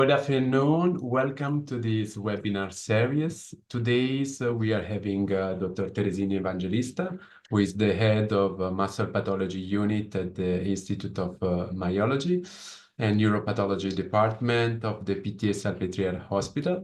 Good afternoon. Welcome to this webinar series. Today, we are having Dr. Teresinha Evangelista, who is the head of muscle pathology unit at the Institute of Myology and Neuropathology Department of the PTA Salpêtrière Hospital.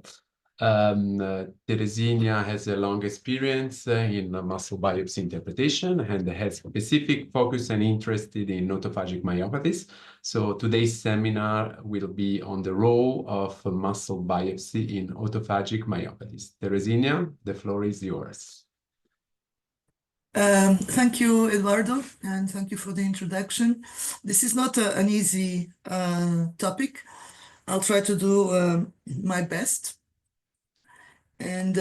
Teresinha has a long experience in muscle biopsy interpretation and has specific focus and interest in autophagic myopathies. So today's seminar will be on the role of muscle biopsy in autophagic myopathies. Teresinha, the floor is yours. Thank you, Eduardo, and thank you for the introduction. This is not an easy topic. I'll try to do my best. And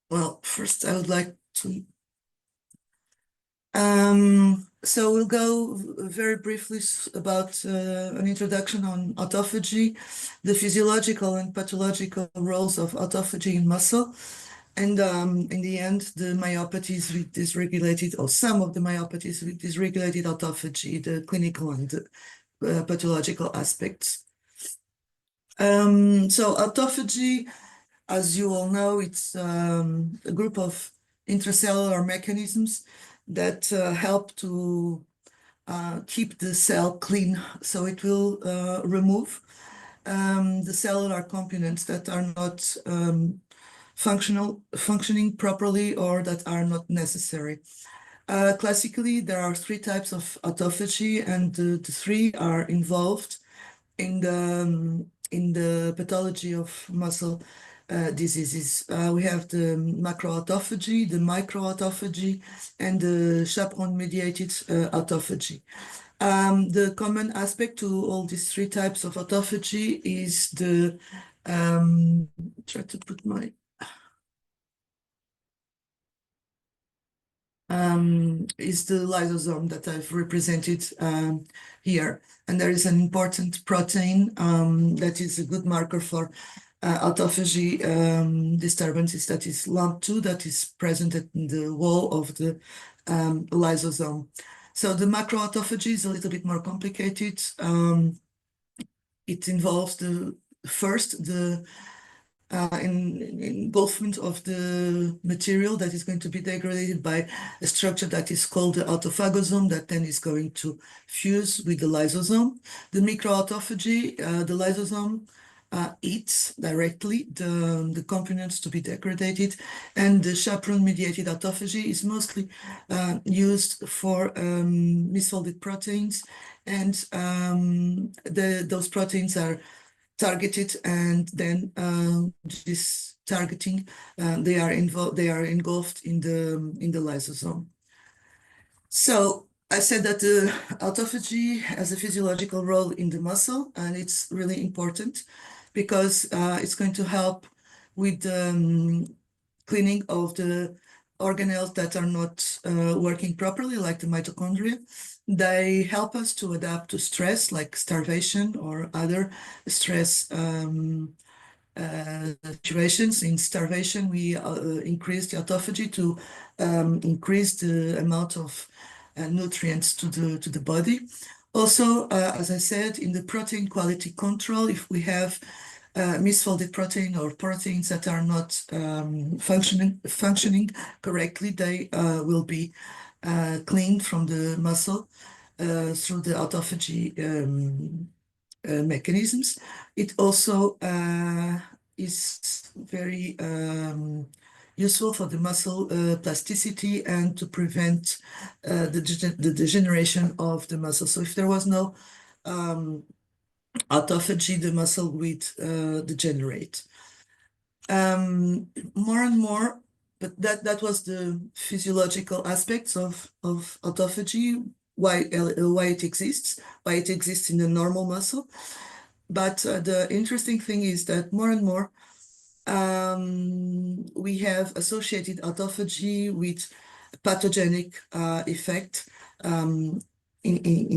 well, first I would like to so we'll go very briefly about an introduction on autophagy, the physiological and pathological roles of autophagy in muscle, and in the end, the myopathies with dysregulated, or some of the myopathies with dysregulated autophagy, the clinical and pathological aspects. So autophagy, as you all know, it's a group of intracellular mechanisms that help to keep the cell clean. So it will remove the cellular components that are not functioning properly or that are not necessary. Classically, there are three types of autophagy, and the three are involved in the pathology of muscle diseases. We have the macroautophagy, the microautophagy, and the chaperone-mediated autophagy. The common aspect to all these three types of autophagy is the try to put my is the lysosome that I've represented here. And there is an important protein that is a good marker for autophagy disturbances, that is LAMP2, that is present in the wall of the lysosome. So the macroautophagy is a little bit more complicated. It involves the engulfment of the material that is going to be degraded by a structure that is called the autophagosome, that then is going to fuse with the lysosome. The microautophagy, the lysosome eats directly the components to be degraded, and the chaperone-mediated autophagy is mostly used for misfolded proteins, and those proteins are targeted, and then this targeting they are engulfed in the lysosome. So I said that the autophagy has a physiological role in the muscle, and it's really important because it's going to help with cleaning of the organelles that are not working properly, like the mitochondria. They help us to adapt to stress, like starvation or other stress situations. In starvation, we increase the autophagy to increase the amount of nutrients to the body. Also, as I said, in the protein quality control, if we have misfolded protein or proteins that are not functioning correctly, they will be cleaned from the muscle through the autophagy mechanisms. It also is very useful for the muscle plasticity and to prevent the degeneration of the muscle. So if there was no autophagy, the muscle would degenerate. More and more, but that was the physiological aspects of autophagy, why it exists in the normal muscle. But the interesting thing is that more and more we have associated autophagy with pathogenic effect in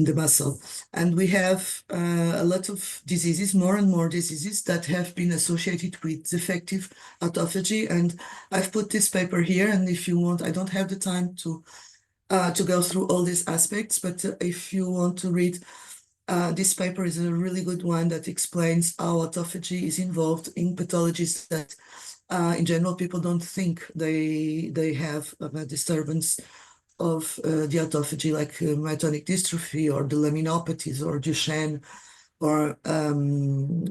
the muscle. And we have a lot of diseases, more and more diseases that have been associated with defective autophagy. And I've put this paper here, and if you want, I don't have the time to go through all these aspects, but if you want to read This paper is a really good one that explains how autophagy is involved in pathologies that in general people don't think they have a disturbance of the autophagy, like myotonic dystrophy or the laminopathies or Duchenne or NTM1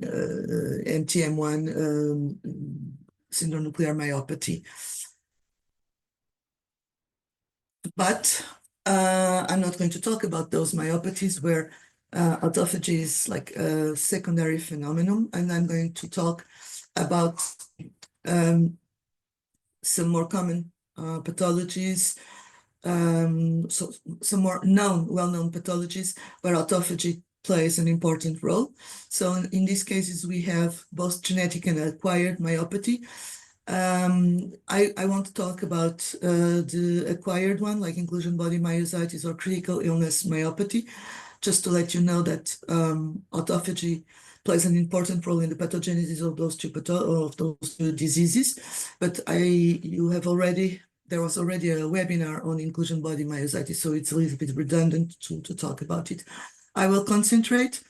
syndronuclear myopathy. But I'm not going to talk about those myopathies where autophagy is like a secondary phenomenon, and I'm going to talk about some more common pathologies, so some more well-known pathologies where autophagy plays an important role. So in these cases, we have both genetic and acquired myopathy. I want to talk about the acquired one, like inclusion body myositis or critical illness myopathy, just to let you know that autophagy plays an important role in the pathogenesis of those two diseases. But there was already a webinar on inclusion body myositis, so it's a little bit redundant to talk about it. I will concentrate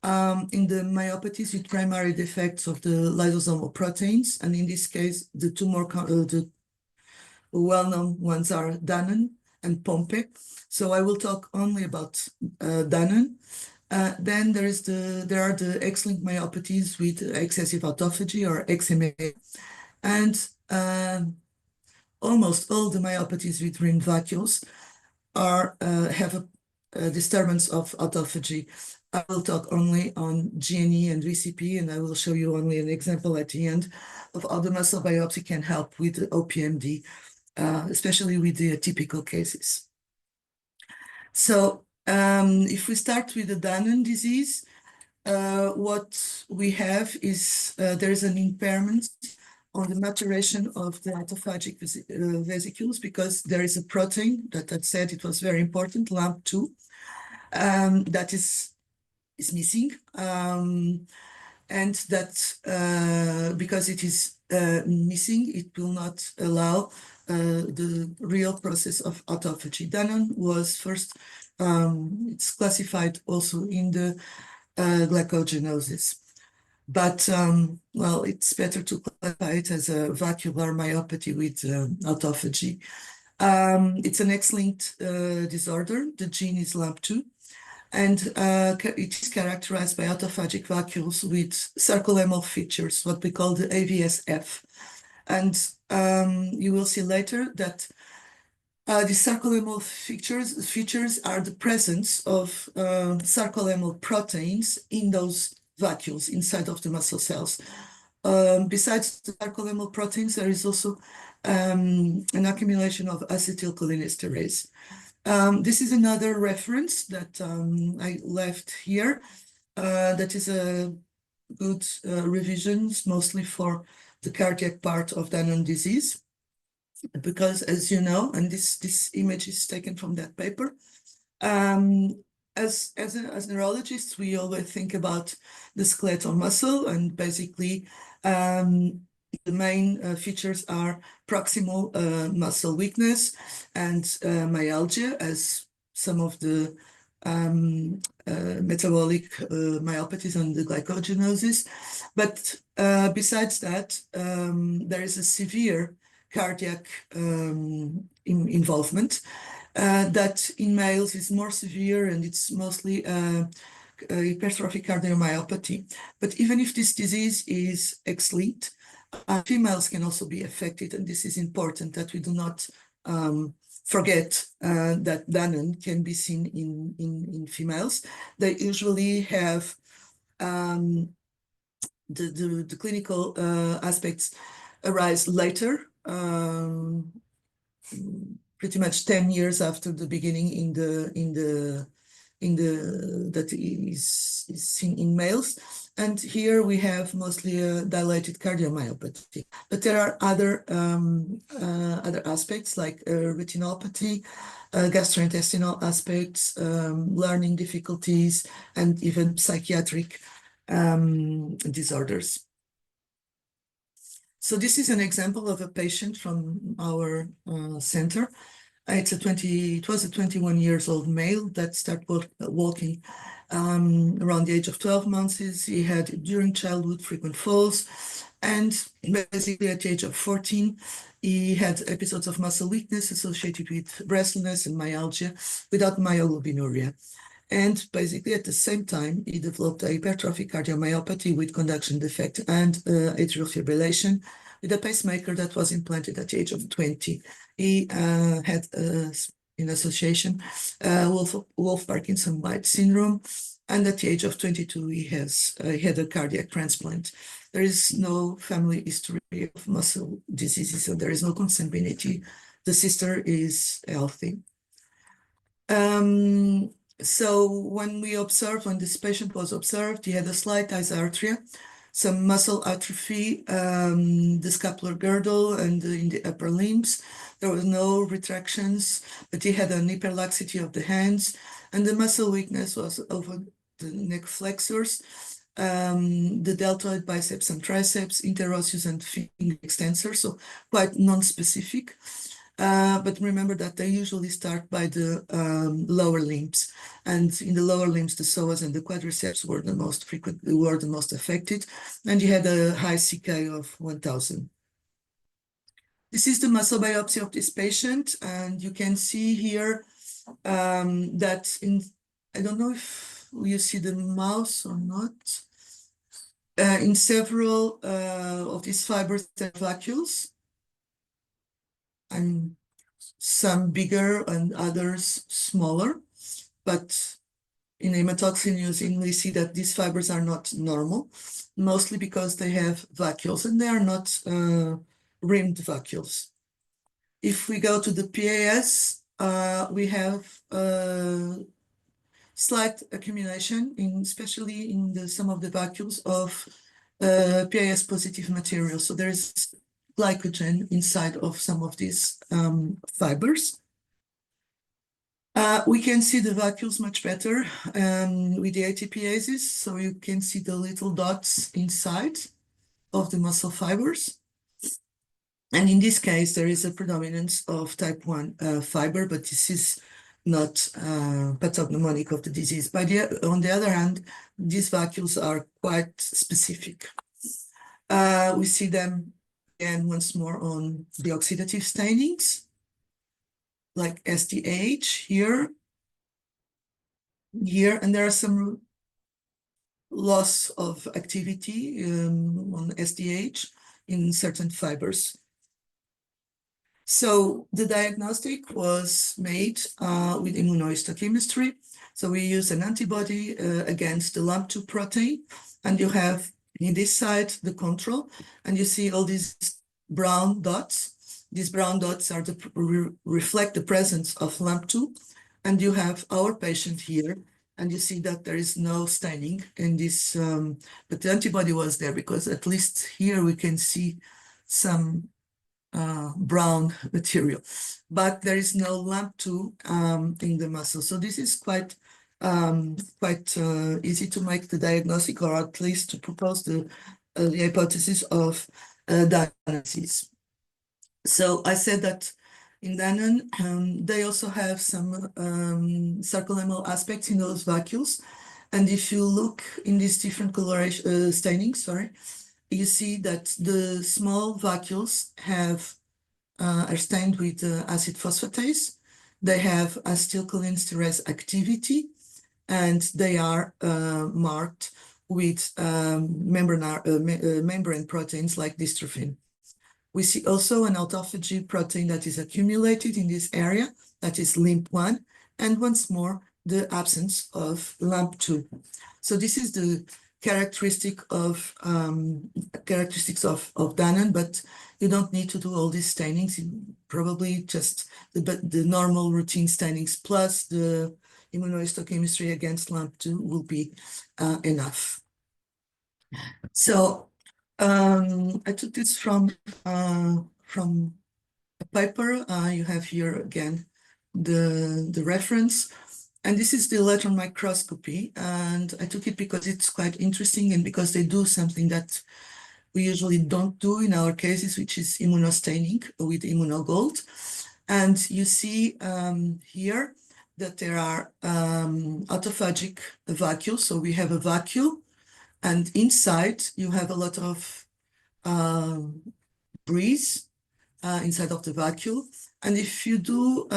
in the myopathies with primary defects of the lysosomal proteins, and in this case, the two more the well-known ones are Danon and Pompe. So I will talk only about Danon. Then there are the X-linked myopathies with excessive autophagy or XMA, and almost all the myopathies with rim vacuoles have a disturbance of autophagy. I will talk only on GNE and VCP, and I will show you only an example at the end of how the muscle biopsy can help with the OPMD, especially with the atypical cases. So if we start with the Danon disease, what we have is there is an impairment on the maturation of the autophagic vesicles, because there is a protein that I said it was very important, LAMP2, that is missing, and that because it is missing, it will not allow the real process of autophagy. Danon was first, it's classified also in the glycogenosis. But, well, it's better to classify it as a vacuolar myopathy with autophagy. It's an X-linked disorder. The gene is LAMP2, and it is characterized by autophagic vacuoles with sarcolemmal features, what we call the AVSF. And you will see later that the sarcolemmal features are the presence of sarcolemmal proteins in those vacuoles inside of the muscle cells. Besides the sarcolemmal proteins, there is also an accumulation of acetylcholinesterase. This is another reference that I left here. That is a good revision, mostly for the cardiac part of Danon disease, because as you know, and this image is taken from that paper, as neurologists, we always think about the skeletal muscle, and basically the main features are proximal muscle weakness and myalgia, as some of the metabolic myopathies and the glycogenosis. But besides that, there is a severe cardiac involvement that in males is more severe, and it's mostly hypertrophic cardiomyopathy. But even if this disease is X-linked, females can also be affected, and this is important that we do not forget that Danon can be seen in females. They usually have the clinical aspects arise later, pretty much 10 years after the beginning that is seen in males. And here we have mostly a dilated cardiomyopathy. But there are other aspects like retinopathy, gastrointestinal aspects, learning difficulties, and even psychiatric disorders. So this is an example of a patient from our center. It was a 21 years old male that started walking around the age of 12 months. He had during childhood frequent falls, and basically at the age of 14, he had episodes of muscle weakness associated with breathlessness and myalgia without myoglobinuria. And basically at the same time, he developed a hypertrophic cardiomyopathy with conduction defect and atrial fibrillation with a pacemaker that was implanted at the age of 20. He had, in association, Wolff-Parkinson-White syndrome, and at the age of 22, he had a cardiac transplant. There is no family history of muscle diseases, so there is no consanguinity. The sister is healthy. So when this patient was observed, he had a slight dysarthria, some muscle atrophy, the scapular girdle and in the upper limbs. There was no retractions, but he had an hyperlaxity of the hands, and the muscle weakness was over the neck flexors, the deltoid biceps and triceps, interosseous and finger extensors, so quite non-specific. But remember that they usually start by the lower limbs, and in the lower limbs, the psoas and the quadriceps were the most affected, and you had a high CK of 1000. This is the muscle biopsy of this patient, and you can see here that I don't know if you see the mouse or not. In several of these fibers, there are vacuoles, and some bigger and others smaller. But in hematoxin using, we see that these fibers are not normal, mostly because they have vacuoles, and they are not rimmed vacuoles. If we go to the PAS, we have slight accumulation, especially in some of the vacuoles of PAS positive material. So there is glycogen inside of some of these fibers. We can see the vacuoles much better with the ATPases. So you can see the little dots inside of the muscle fibers. And in this case, there is a predominance of type 1 fiber, but this is not pathognomonic of the disease. On the other hand, these vacuoles are quite specific. We see them again once more on the oxidative stainings, like SDH here, and there are some loss of activity on SDH in certain fibers. So the diagnostic was made with immunohistochemistry. So we use an antibody against the LAMP2 protein, and you have in this side the control, and you see all these brown dots. These brown dots are reflect the presence of LAMP2, and you have our patient here, and you see that there is no staining in this, but the antibody was there because at least here we can see some brown material, but there is no LAMP2 in the muscle. So this is quite easy to make the diagnostic, or at least to propose the hypothesis of Danon disease. So I said that in Danon, they also have some sarcolemmal aspects in those vacuoles. And if you look in these different coloration stainings, you see that the small vacuoles are stained with acid phosphatase. They have acetylcholinesterase activity, and they are marked with membrane proteins like dystrophin. We see also an autophagy protein that is accumulated in this area, that is LIMP1, and once more, the absence of LAMP2. So this is the characteristics of Danon, but you don't need to do all these stainings. Probably just the normal routine stainings plus the immunohistochemistry against LAMP2 will be enough. So I took this from a paper. You have here again the reference, and this is the electron microscopy, and I took it because it's quite interesting and because they do something that we usually don't do in our cases, which is immunostaining with immunogold. And you see here that there are autophagic vacuoles. So we have a vacuole, and inside you have a lot of breeze inside of the vacuole. And if you do,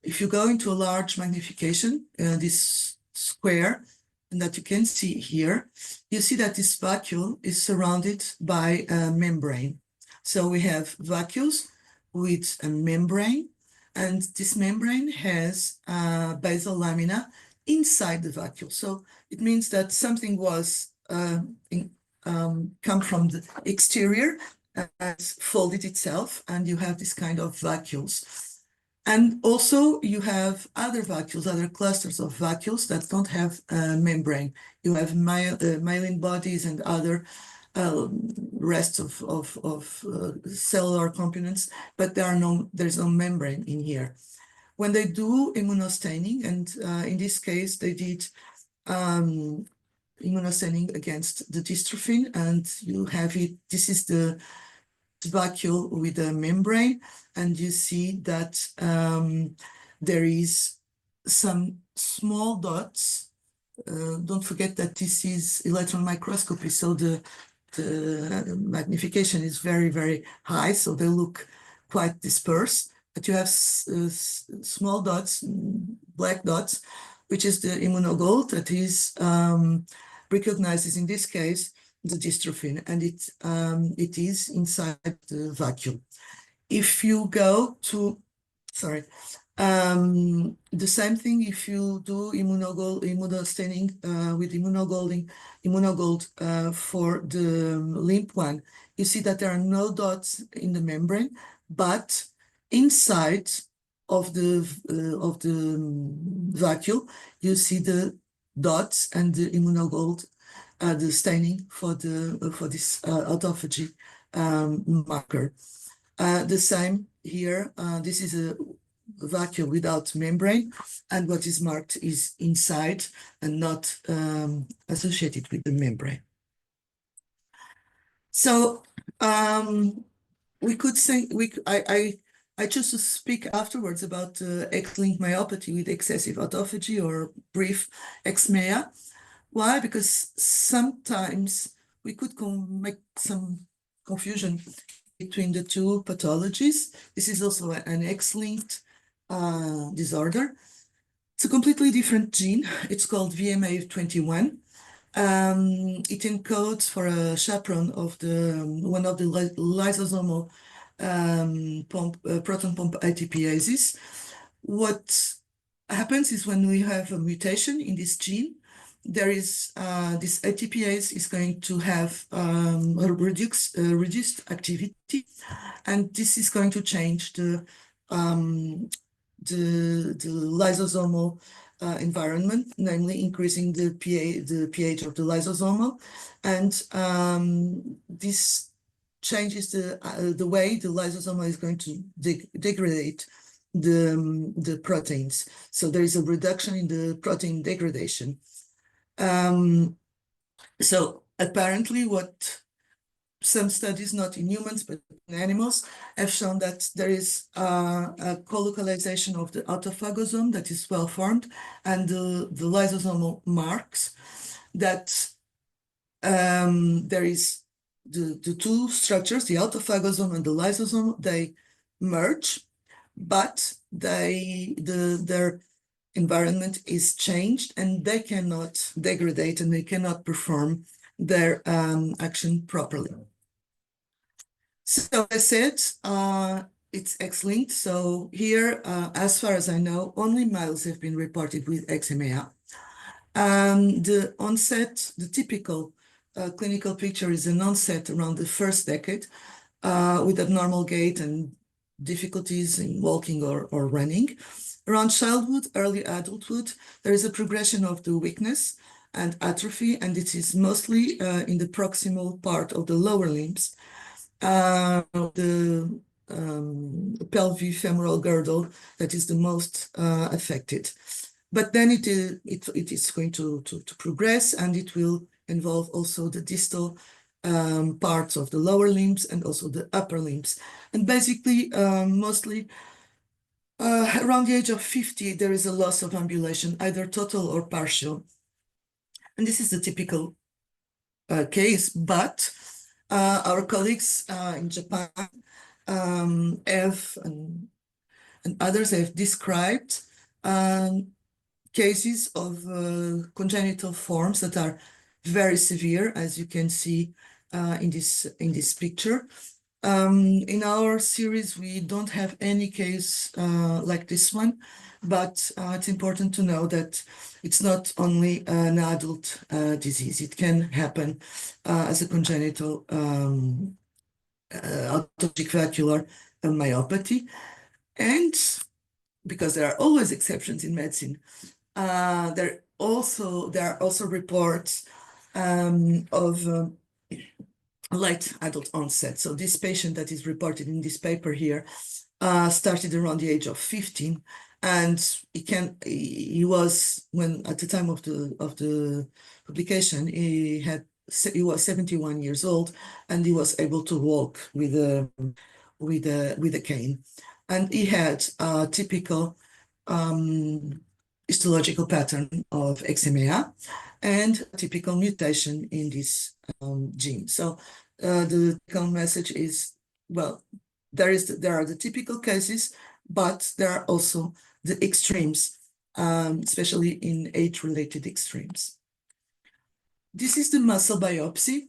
if you go into a large magnification, this square, and that you can see here, you see that this vacuole is surrounded by a membrane. So we have vacuoles with a membrane, and this membrane has basal lamina inside the vacuole. So it means that something was come from the exterior, has folded itself, and you have this kind of vacuoles. And also you have other vacuoles, other clusters of vacuoles that don't have a membrane. You have myelin bodies and other rest of cellular components, but there's no membrane in here. When they do immunostaining, and in this case they did immunostaining against the dystrophin, and you have it, this is the vacuole with a membrane, and you see that there is some small dots. Don't forget that this is electron microscopy, so the magnification is very, very high, so they look quite dispersed. But you have small dots, black dots, which is the immunogold that is recognizes in this case the dystrophin, and it is inside the vacuole. If you go to, sorry, the same thing if you do immunostaining with immunogold for the LIMP1, you see that there are no dots in the membrane, but inside of the vacuole, you see the dots and the immunogold, the staining for this autophagy marker. The same here. This is a vacuole without membrane, and what is marked is inside and not associated with the membrane. So we could say I choose to speak afterwards about X-linked myopathy with excessive autophagy, or brief X-MAIA. Why? Because sometimes we could make some confusion between the two pathologies. This is also an X-linked disorder. It's a completely different gene. It's called VMA21. It encodes for a chaperone of one of the lysosomal proton pump ATPases. What happens is when we have a mutation in this gene, there is this ATPase is going to have a reduced activity, and this is going to change the lysosomal environment, namely increasing the pH of the lysosomal, and this changes the way the lysosome is going to degrade the proteins. So there is a reduction in the protein degradation. So apparently what some studies, not in humans, but in animals, have shown that there is a colocalization of the autophagosome that is well formed, and the lysosomal marks that there is the two structures, the autophagosome and the lysosome, they merge, but their environment is changed, and they cannot degrade and they cannot perform their action properly. So I said it's X-linked. So here, as far as I know, only males have been reported with XMAIA. The onset, the typical clinical picture is an onset around the first decade with abnormal gait and difficulties in walking or running. Around childhood, early adulthood, there is a progression of the weakness and atrophy, and it is mostly in the proximal part of the lower limbs. The pelvic-femoral girdle that is the most affected. But then it is going to progress, and it will involve also the distal parts of the lower limbs and also the upper limbs. And basically, mostly Around the age of 50, there is a loss of ambulation, either total or partial. And this is the typical case, but our colleagues in Japan have, and others have described cases of congenital forms that are very severe, as you can see in this picture. In our series, we don't have any case like this one, but it's important to know that it's not only an adult disease. It can happen as a congenital autophagic vacuolar myopathy. And because there are always exceptions in medicine, there are also reports of late adult onset. So this patient that is reported in this paper here started around the age of 15, and he was, when at the time of the publication, he was 71 years old, and he was able to walk with a cane, and he had a typical histological pattern of eczema and a typical mutation in this gene. So the take-home message is, well, there are the typical cases, but there are also the extremes, especially in age-related extremes. This is the muscle biopsy.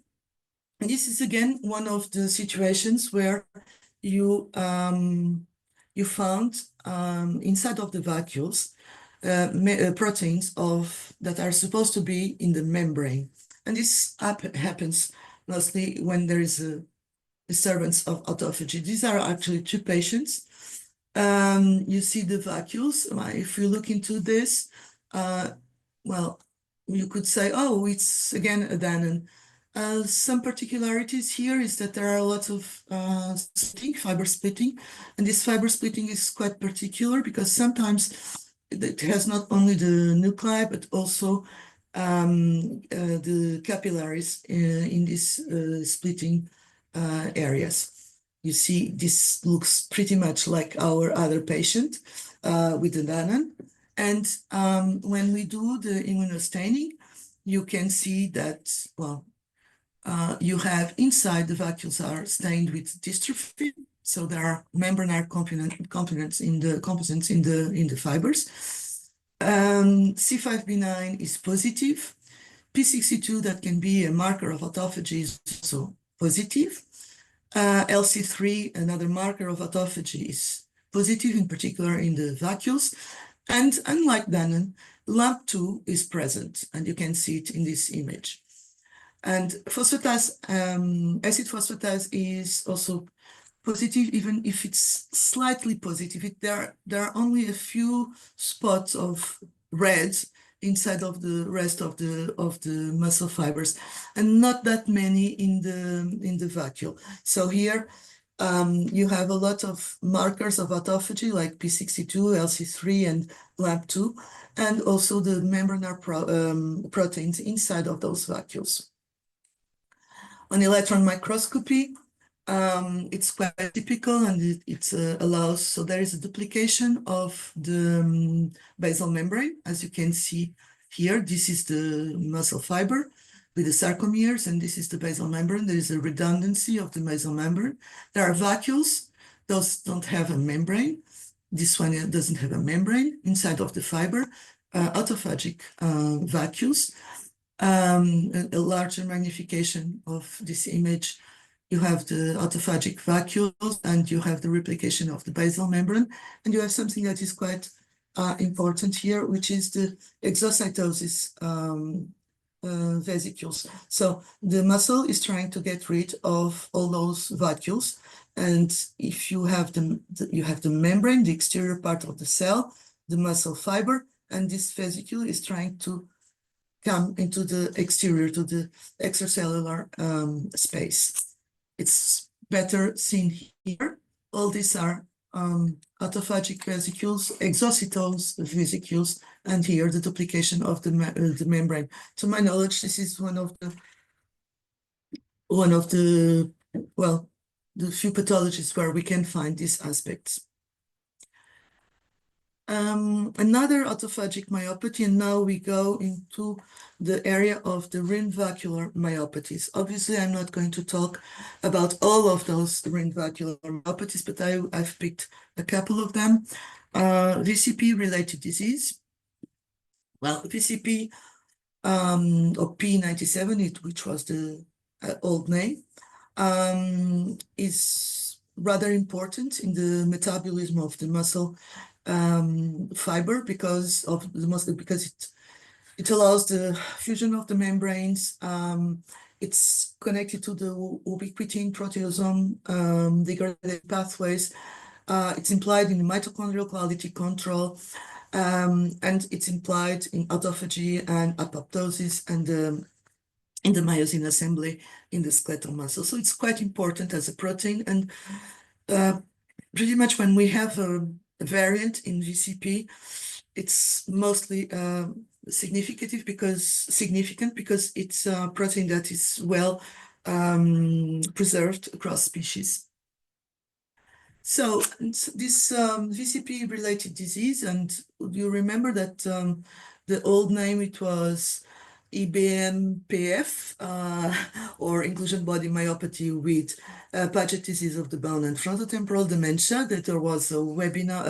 And this is again one of the situations where you found inside of the vacuoles proteins that are supposed to be in the membrane. And this happens mostly when there is a disturbance of autophagy. These are actually two patients. You see the vacuoles. If you look into this, well, you could say, oh, it's again a Danon. Some particularities here is that there are a lot of fiber splitting, and this fiber splitting is quite particular because sometimes it has not only the nuclei, but also the capillaries in these splitting areas. You see, this looks pretty much like our other patient with the Danon. And when we do the immunostaining, you can see that, well, you have inside the vacuoles are stained with dystrophin. So there are membrane components in the fibers. C5b9 is positive. P62, that can be a marker of autophagy, is also positive. LC3, another marker of autophagy, is positive, in particular in the vacuoles. And unlike Danon, LAMP2 is present, and you can see it in this image. And phosphatase, acid phosphatase is also positive, even if it's slightly positive. There are only a few spots of red inside of the rest of the muscle fibers, and not that many in the vacuole. So here you have a lot of markers of autophagy like P62, LC3, and LAMP2, and also the membrane proteins inside of those vacuoles. On electron microscopy, it's quite typical, and it allows, so there is a duplication of the basal membrane. As you can see here, this is the muscle fiber with the sarcomeres, and this is the basal membrane. There is a redundancy of the basal membrane. There are vacuoles. Those don't have a membrane. This one doesn't have a membrane inside of the fiber. Autophagic vacuoles. A larger magnification of this image. You have the autophagic vacuoles, and you have the replication of the basal membrane, and you have something that is quite important here, which is the exocytosis vesicles. So the muscle is trying to get rid of all those vacuoles, and if you have the membrane, the exterior part of the cell, the muscle fiber, and this vesicle is trying to come into the exterior, to the extracellular space. It's better seen here. All these are autophagic vesicles, exocytose vesicles, and here the duplication of the membrane. To my knowledge, this is one of the well, the few pathologies where we can find these aspects. Another autophagic myopathy, and now we go into the area of the ring vacuolar myopathies. Obviously, I'm not going to talk about all of those ring vacuolar myopathies, but I've picked a couple of them. VCP-related disease. Well, VCP or P97, which was the old name, is rather important in the metabolism of the muscle fiber because of the muscle, because it allows the fusion of the membranes. It's connected to the ubiquitin proteasome degradation pathways. It's implied in mitochondrial quality control, and it's implied in autophagy and apoptosis and in the myosin assembly in the skeletal muscle. So it's quite important as a protein, and pretty much when we have a variant in VCP, it's mostly significant because it's a protein that is well preserved across species. So this VCP-related disease, and you remember that the old name, it was EBMPF, or inclusion body myopathy with Paget disease of the bone and frontotemporal dementia, that there was a webinar,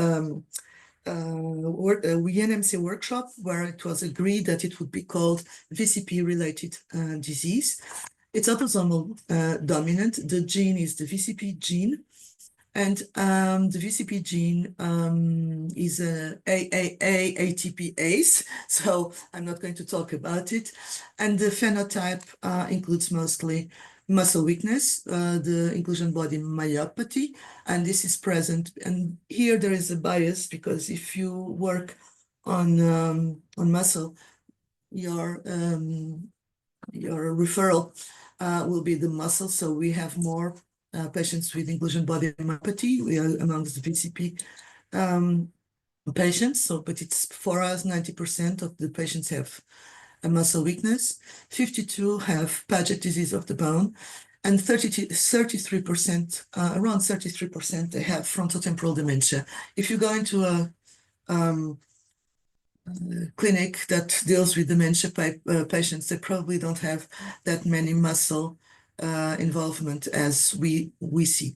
a ENMC workshop where it was agreed that it would be called VCP-related disease. It's autosomal dominant. The gene is the VCP gene. And the VCP gene is a ATPase, so I'm not going to talk about it. And the phenotype includes mostly muscle weakness, the inclusion body myopathy, and this is present. And here there is a bias because if you work on muscle, your referral will be the muscle. So we have more patients with inclusion body myopathy. We are amongst the VCP patients. So, but it's for us, 90% of the patients have a muscle weakness. 52 have Paget disease of the bone, and 33%, around 33%, they have frontotemporal dementia. If you go into a clinic that deals with dementia patients, they probably don't have that many muscle involvement as we see.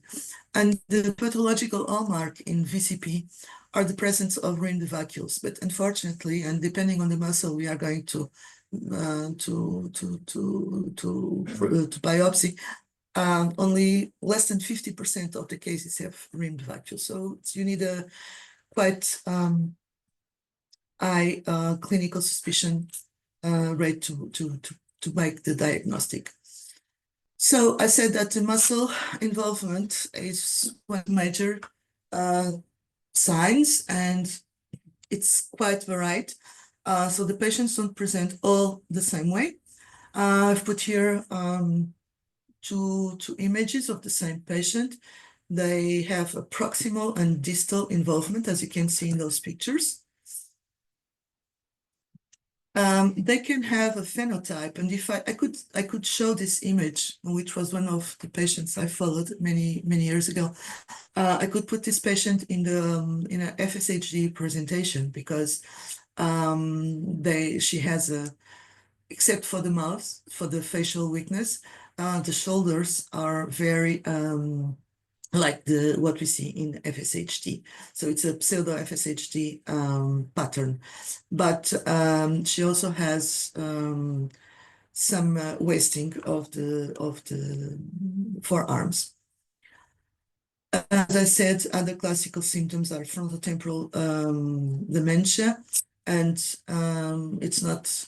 And the pathological hallmark in VCP are the presence of ring vacuoles, but unfortunately, and depending on the muscle we are going to biopsy, only less than 50% of the cases have ring vacuoles. So you need a quite high clinical suspicion rate to make the diagnostic. So I said that the muscle involvement is one major signs, and it's quite varied. So the patients don't present all the same way. I've put here two images of the same patient. They have a proximal and distal involvement, as you can see in those pictures. They can have a phenotype, and if I could show this image, which was one of the patients I followed many years ago. I could put this patient in a FSHD presentation because she has except for the mouth, for the facial weakness, the shoulders are very like what we see in FSHD. So it's a pseudo FSHD pattern, but she also has some wasting of the forearms. As I said, other classical symptoms are frontotemporal dementia, and it's not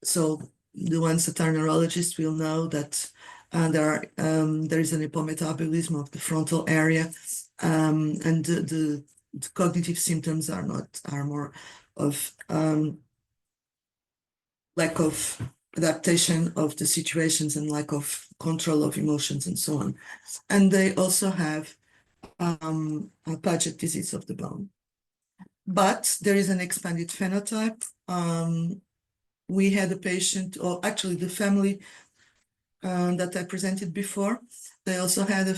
so. The ones that are neurologists will know that there is an hypometabolism of the frontal area, and the cognitive symptoms are more of lack of adaptation of the situations and lack of control of emotions and so on. And they also have a Paget disease of the bone. But there is an expanded phenotype. We had a patient, or actually the family that I presented before, they also had a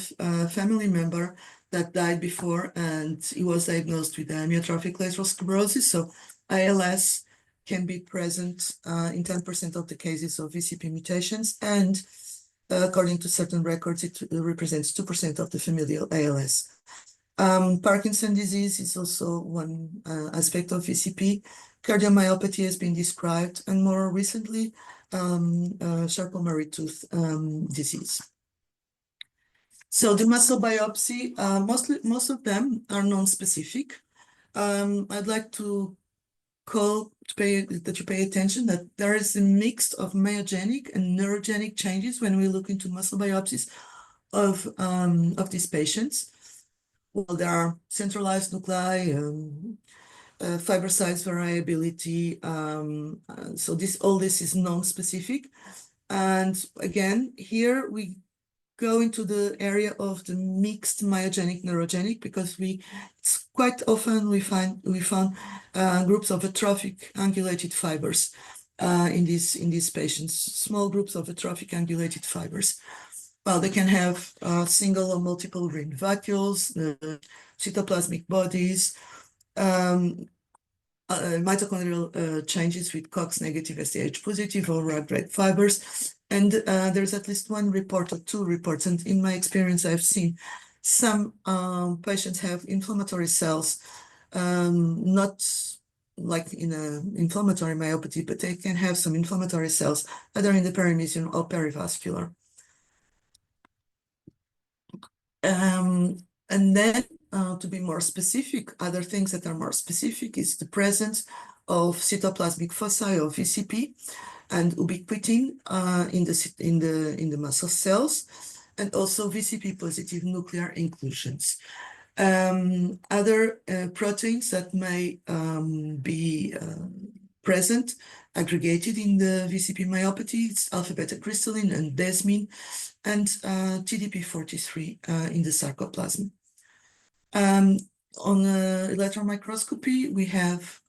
family member that died before, and he was diagnosed with amyotrophic lateral sclerosis. So ALS can be present in 10% of the cases of VCP mutations, and according to certain records, it represents 2% of the familial ALS. Parkinson's disease is also one aspect of VCP. Cardiomyopathy has been described, and more recently, Charcot-Marie-Tooth disease. So the muscle biopsy, most of them are non-specific. I'd like to that you pay attention that there is a mix of myogenic and neurogenic changes when we look into muscle biopsies of these patients. Well, there are centralized nuclei, fiber size variability. So all this is non-specific. And again, here we go into the area of the mixed myogenic neurogenic, because it's quite often we found groups of atrophic angulated fibers in these patients, small groups of atrophic angulated fibers. Well, they can have single or multiple ring vacuoles, cytoplasmic bodies, mitochondrial changes with COX negative, STH positive, or red fibers. And there's at least one report or two reports. And in my experience, I've seen some patients have inflammatory cells, not like in an inflammatory myopathy, but they can have some inflammatory cells either in the perimysium or perivascular. And then to be more specific, other things that are more specific is the presence of cytoplasmic foci of VCP and ubiquitin in the muscle cells, and also VCP positive nuclear inclusions. Other proteins that may be present, aggregated in the VCP myopathy, it's alpha-beta crystalline and desmin, and TDP-43 in the sarcoplasm. On electron microscopy, we have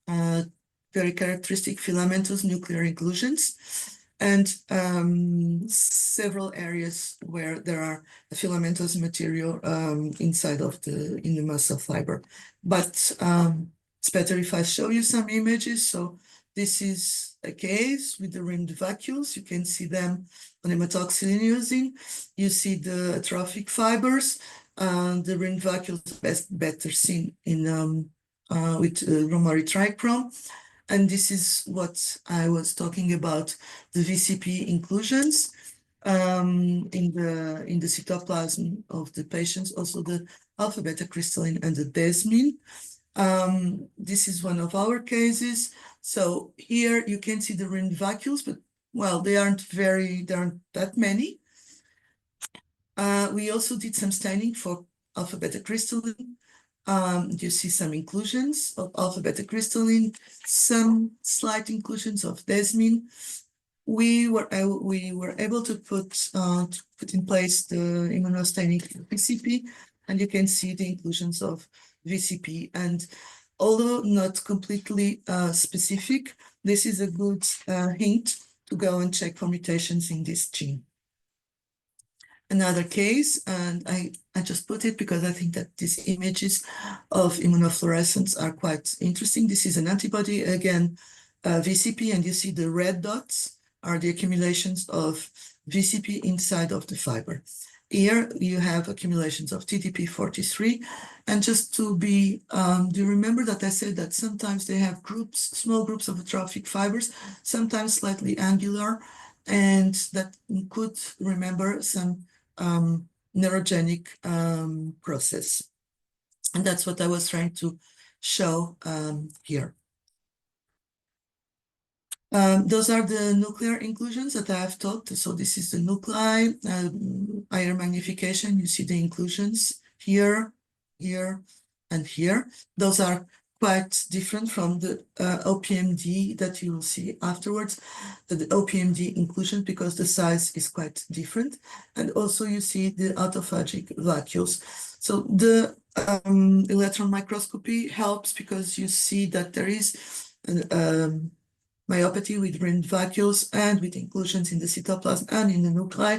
very characteristic filamentous nuclear inclusions, and several areas where there are filamentous material inside of in the muscle fiber. But it's better if I show you some images. So this is a case with the rimmed vacuoles. You can see them on hematoxylin. You see the atrophic fibers. The rimmed vacuoles better seen in with Romari trichrome. And this is what I was talking about, the VCP inclusions in the cytoplasm of the patients, also the alpha-beta crystalline and the desmin. This is one of our cases. So here you can see the rimmed vacuoles, but well, they aren't that many. We also did some staining for alpha-beta crystalline. You see some inclusions of alpha-beta crystalline, some slight inclusions of desmin. We were able to put in place the immunostaining VCP, and you can see the inclusions of VCP. And although not completely specific, this is a good hint to go and check for mutations in this gene. Another case, and I just put it because I think that these images of immunofluorescence are quite interesting. This is an antibody, again, VCP, and you see the red dots are the accumulations of VCP inside of the fiber. Here you have accumulations of TDP-43, and just to be, do you remember that I said that sometimes they have small groups of atrophic fibers, sometimes slightly angular, and that could remember some neurogenic process. And that's what I was trying to show here. Those are the nuclear inclusions that I have talked. So this is the nuclei, higher magnification. You see the inclusions here, here, and here. Those are quite different from the OPMD that you will see afterwards, the OPMD inclusion, because the size is quite different. And also you see the autophagic vacuoles. So the electron microscopy helps because you see that there is myopathy with rimmed vacuoles and with inclusions in the cytoplasm and in the nuclei.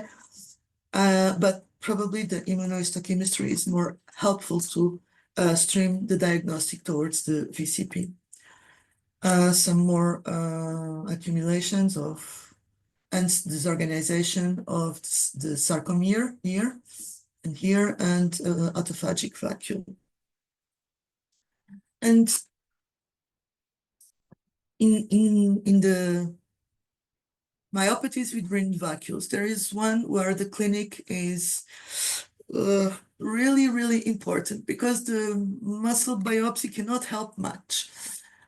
But probably the immunohistochemistry is more helpful to stream the diagnostic towards the VCP. Some more accumulations of and disorganization of the sarcomere here and here, and autophagic vacuole. And in the myopathies with ringed vacuoles, there is one where the clinic is really, really important because the muscle biopsy cannot help much.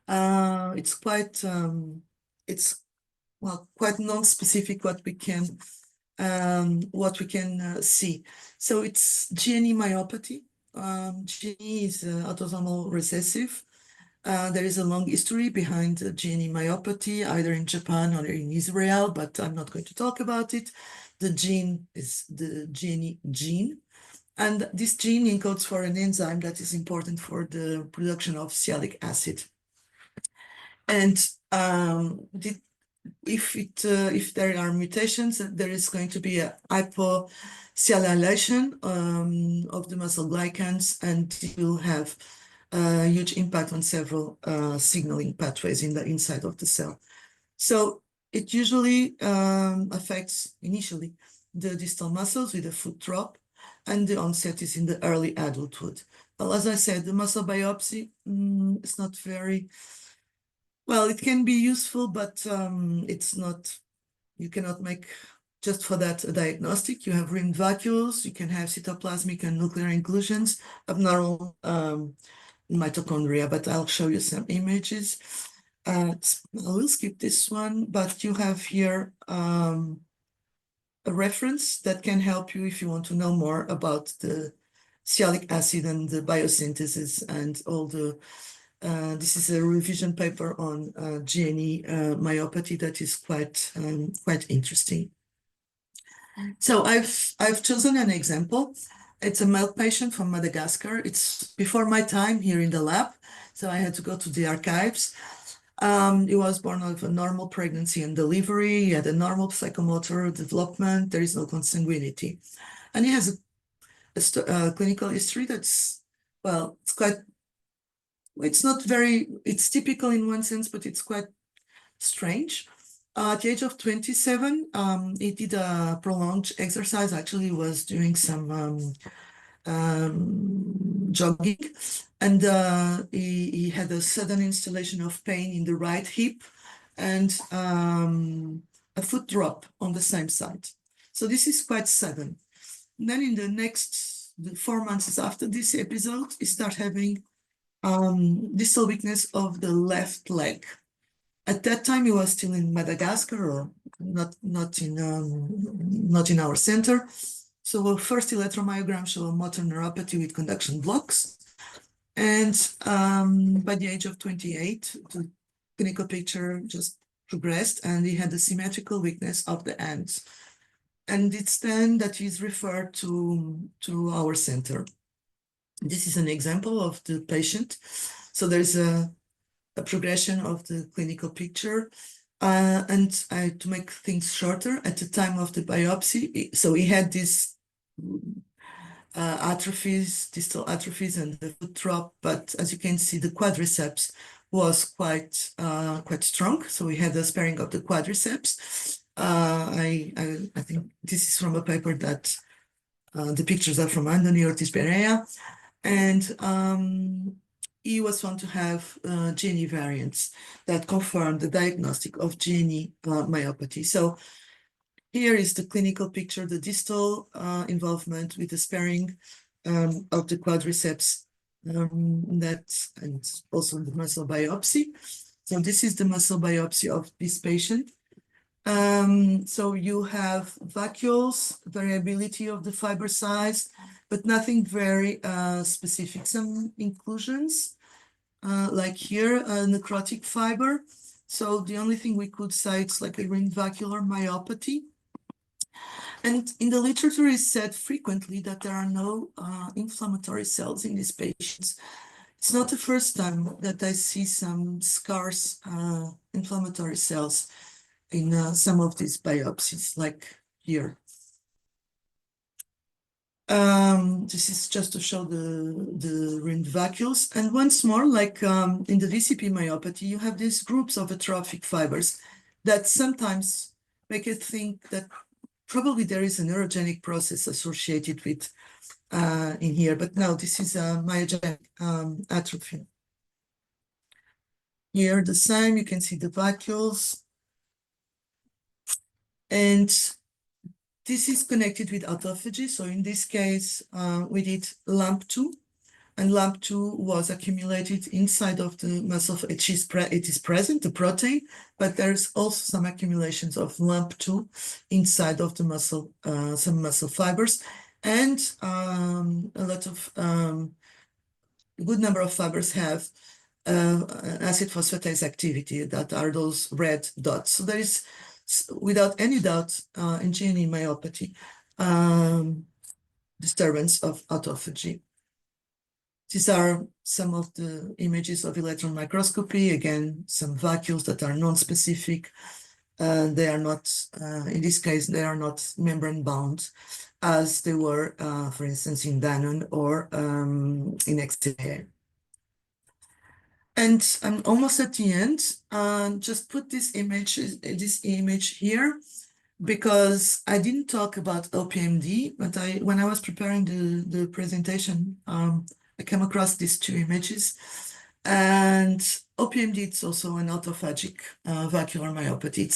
It's quite quite non-specific what we can see. So it's GNE myopathy. GNE is autosomal recessive. There is a long history behind GNE myopathy, either in Japan or in Israel, but I'm not going to talk about it. The gene is the GNE gene. And this gene encodes for an enzyme that is important for the production of sialic acid. And if there are mutations, there is going to be a hyposialylation of the muscle glycans, and it will have a huge impact on several signaling pathways in the inside of the cell. So it usually affects initially the distal muscles with a foot drop, and the onset is in the early adulthood. Well, as I said, the muscle biopsy is not very well. It can be useful, but it's not. You cannot make just for that a diagnostic. You have ringed vacuoles. You can have cytoplasmic and nuclear inclusions, abnormal mitochondria. But I'll show you some images. I will skip this one, but you have here a reference that can help you if you want to know more about the sialic acid and the biosynthesis and all the. This is a revision paper on GNE myopathy that is quite interesting. So I've chosen an example. It's a male patient from Madagascar. It's before my time here in the lab, so I had to go to the archives. He was born of a normal pregnancy and delivery. He had a normal psychomotor development. There is no consanguinity. And he has a clinical history that's, well, it's typical in one sense, but it's quite strange. At the age of 27, he did a prolonged exercise. Actually, he was doing some jogging, and he had a sudden installation of pain in the right hip and a foot drop on the same side. So this is quite sudden. And then in the 4 months after this episode, he started having distal weakness of the left leg. At that time, he was still in Madagascar, or not in our center. So a first electromyogram showed motor neuropathy with conduction blocks. And by the age of 28, the clinical picture just progressed, and he had a symmetrical weakness of the hands. And it's then that he's referred to our center. This is an example of the patient. So there's a progression of the clinical picture. And to make things shorter, at the time of the biopsy, so he had these atrophies, distal atrophies, and the foot drop. But as you can see, the quadriceps was quite strong. So we had a sparing of the quadriceps. I think this is from a paper that the pictures are from Andoni Ortiz Perea. And he was found to have GNE variants that confirmed the diagnostic of GNE myopathy. So here is the clinical picture, the distal involvement with the sparing of the quadriceps, and also the muscle biopsy. So this is the muscle biopsy of this patient. So you have vacuoles, variability of the fiber size, but nothing very specific. Some inclusions, like here, a necrotic fiber. So the only thing we could say, it's like a ring vacuolar myopathy. And in the literature is said frequently that there are no inflammatory cells in these patients. It's not the first time that I see some scarce inflammatory cells in some of these biopsies, like here. this is just to show the rimmed vacuoles. And once more, like in the VCP myopathy, you have these groups of atrophic fibers that sometimes make us think that probably there is a neurogenic process associated with in here, but no, this is a myogenic atrophy. Here, the same, you can see the vacuoles. And this is connected with autophagy. So in this case, we did LAMP2, and LAMP2 was accumulated inside of the muscle. It is present, the protein, but there's also some accumulations of LAMP2 inside of the muscle, some muscle fibers, and a lot of good number of fibers have acid phosphatase activity, that are those red dots. So there is, without any doubt, in GNE myopathy, disturbance of autophagy. These are some of the images of electron microscopy. Again, some vacuoles that are non-specific. They are not, in this case, they are not membrane bound, as they were, for instance, in Danon or in XTA. And I'm almost at the end. Just put this image here, because I didn't talk about OPMD, but when I was preparing the presentation, I came across these two images. And OPMD, it's also an autophagic vacuolar myopathy.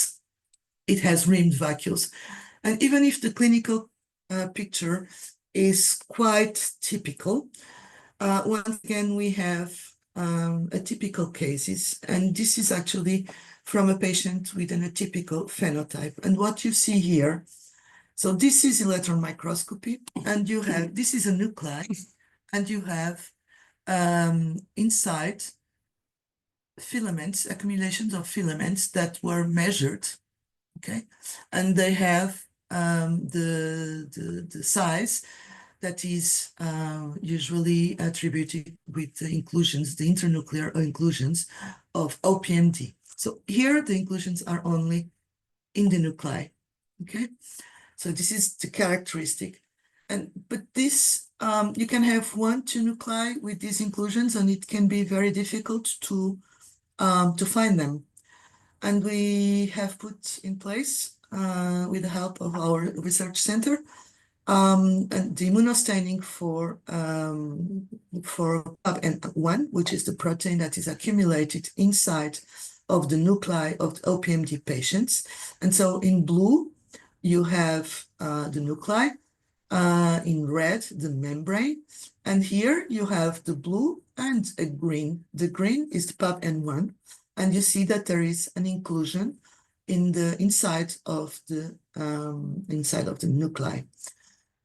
It has rimmed vacuoles. And even if the clinical picture is quite typical, once again, we have atypical cases, and this is actually from a patient with an atypical phenotype. And what you see here, so this is electron microscopy, and you have, this is a nuclei, and you have inside filaments, accumulations of filaments that were measured, okay? And they have the size that is usually attributed with the inclusions, the internuclear inclusions of OPMD. So here the inclusions are only in the nuclei, okay? So this is the characteristic. But this, you can have 1-2 nuclei with these inclusions, and it can be very difficult to find them. And we have put in place, with the help of our research center, and the immunostaining for PAB1, which is the protein that is accumulated inside of the nuclei of the OPMD patients. And so in blue, you have the nuclei, in red, the membrane, and here you have the blue and a green. The green is the PAB1, and you see that there is an inclusion in the inside of the nuclei.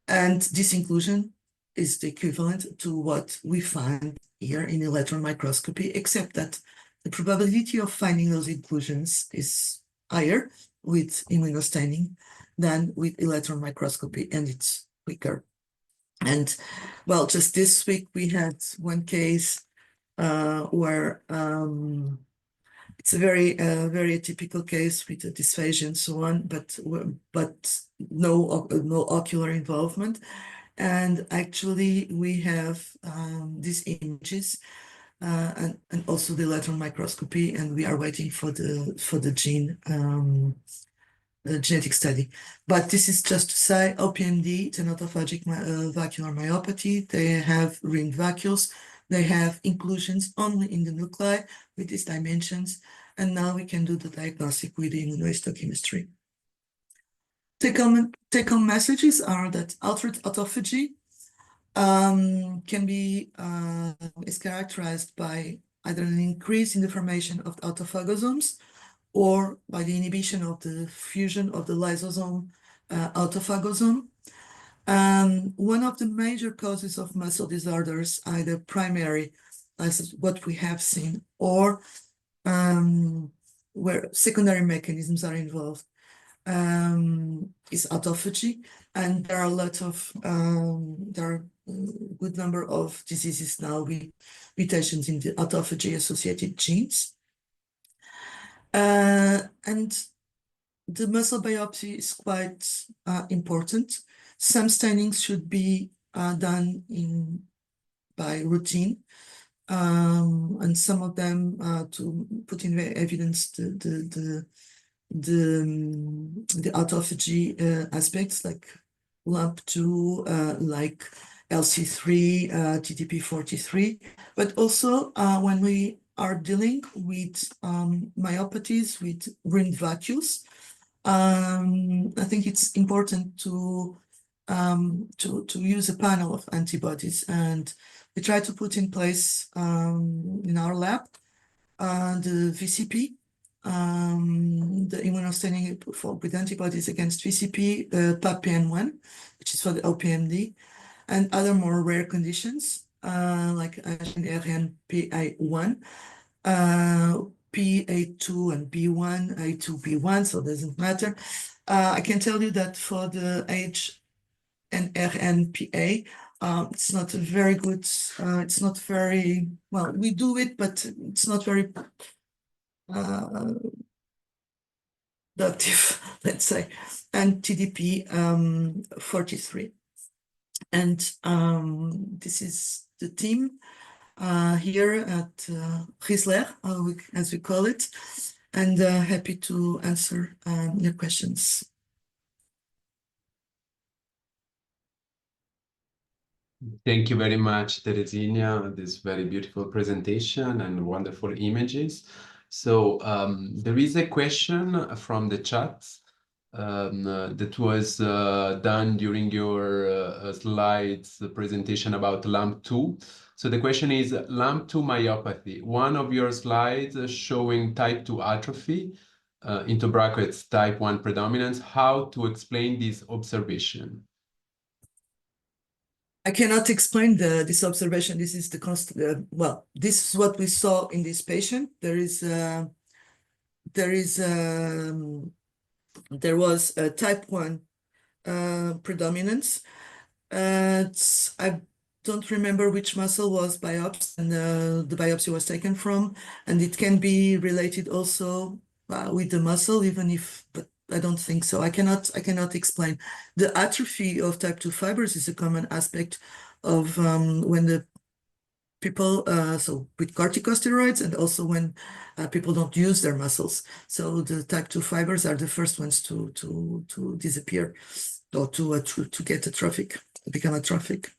And this inclusion is the equivalent to what we find here in electron microscopy, except that the probability of finding those inclusions is higher with immunostaining than with electron microscopy, and it's quicker. And well, just this week we had one case where it's a very atypical case with a dysphagia and so on, but no ocular involvement. And actually we have these images and also the electron microscopy, and we are waiting for the gene genetic study. But this is just to say, OPMD, it's an autophagic vacuolar myopathy. They have rimmed vacuoles. They have inclusions only in the nuclei with these dimensions. And now we can do the diagnostic with the immunohistochemistry. Take-home messages are that altered autophagy is characterized by either an increase in the formation of autophagosomes or by the inhibition of the fusion of the lysosome autophagosome. One of the major causes of muscle disorders, either primary, as what we have seen, or where secondary mechanisms are involved, is autophagy. And there are a lot of, there are a good number of diseases now with mutations in the autophagy associated genes. And the muscle biopsy is quite important. Some stainings should be done by routine, and some of them to put in evidence the autophagy aspects like LAMP2, like LC3, TDP43, but also when we are dealing with myopathies with rimmed vacuoles, I think it's important to use a panel of antibodies, and we try to put in place in our lab the VCP, the immunostaining with antibodies against VCP, PAPN1, which is for the OPMD, and other more rare conditions like RNPI1, PA2 and B1, A2, B1, so it doesn't matter. I can tell you that for the H and RNPA, it's not very good, it's not very, well, we do it, but it's not very productive, let's say, and TDP 43. And this is the team here at Gisler, as we call it, and happy to answer your questions. Thank you very much, Teresinha, this very beautiful presentation and wonderful images. So there is a question from the chat that was done during your slides presentation about LAMP2. So the question is LAMP2 myopathy. One of your slides showing type 2 atrophy, into brackets type 1 predominance. How to explain this observation? I cannot explain this observation. This is the constant. Well, this is what we saw in this patient. There was a type 1 predominance. I don't remember which muscle was biopsied and the biopsy was taken from, and it can be related also with the muscle, even if, but I don't think so. I cannot explain. The atrophy of type 2 fibers is a common aspect of when the people, so with corticosteroids, and also when people don't use their muscles. So the type 2 fibers are the first ones to disappear or to get atrophic, become atrophic.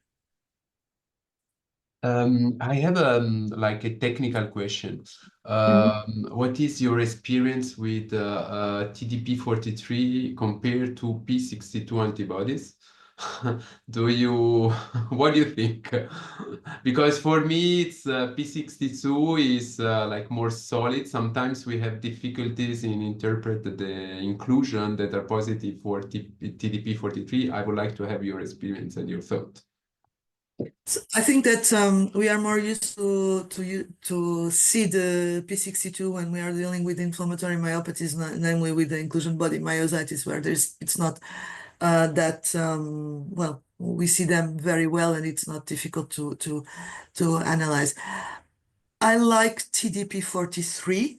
I have like a technical question. What is your experience with TDP43 compared to P62 antibodies? What do you think? Because for me, it's P62 is like more solid. Sometimes we have difficulties in interpret the inclusion that are positive for TDP43. I would like to have your experience and your thought. So I think that we are more used to see the P62 when we are dealing with inflammatory myopathies, namely with the inclusion body myositis, where it's not that well, we see them very well, and it's not difficult to analyze. I like TDP43.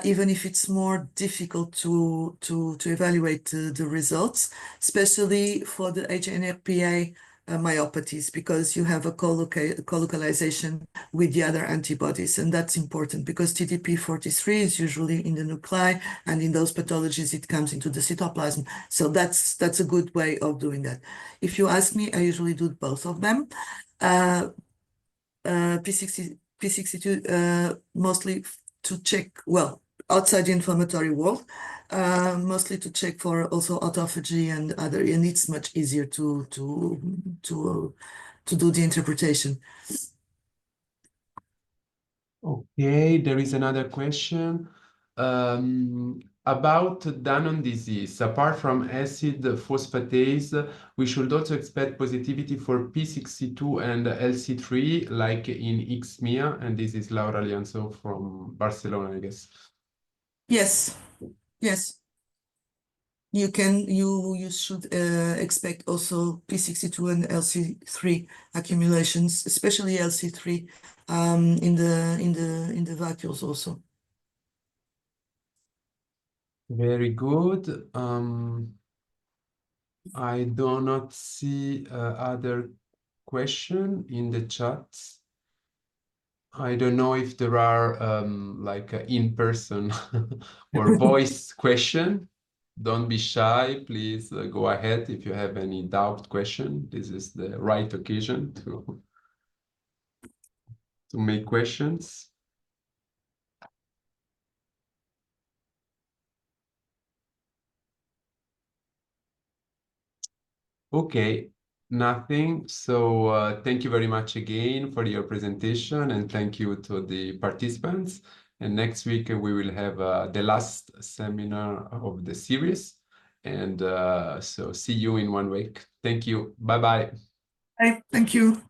Even if it's more difficult to evaluate the results, especially for the HNRPA myopathies, because you have a co-localization with the other antibodies, and that's important because TDP43 is usually in the nuclei, and in those pathologies it comes into the cytoplasm. So that's a good way of doing that. If you ask me, I usually do both of them. P62 mostly to check, well, outside the inflammatory world, mostly to check for also autophagy and other, and it's much easier to do the interpretation. Okay, there is another question about Danon disease. Apart from acid phosphatase, we should also expect positivity for P62 and LC3, like in Ixmia, and this is Laura Lianzo from Barcelona, I guess. Yes, yes. You should expect also P62 and LC3 accumulations, especially LC3 in the vacuoles also. Very good. I do not see other question in the chat. I don't know if there are like in-person or voice question. Don't be shy. Please go ahead if you have any doubt question. This is the right occasion to make questions. Okay, nothing. So thank you very much again for your presentation, and thank you to the participants. And next week we will have the last seminar of the series. And so see you in 1 week. Thank you. Bye-bye. Thank you.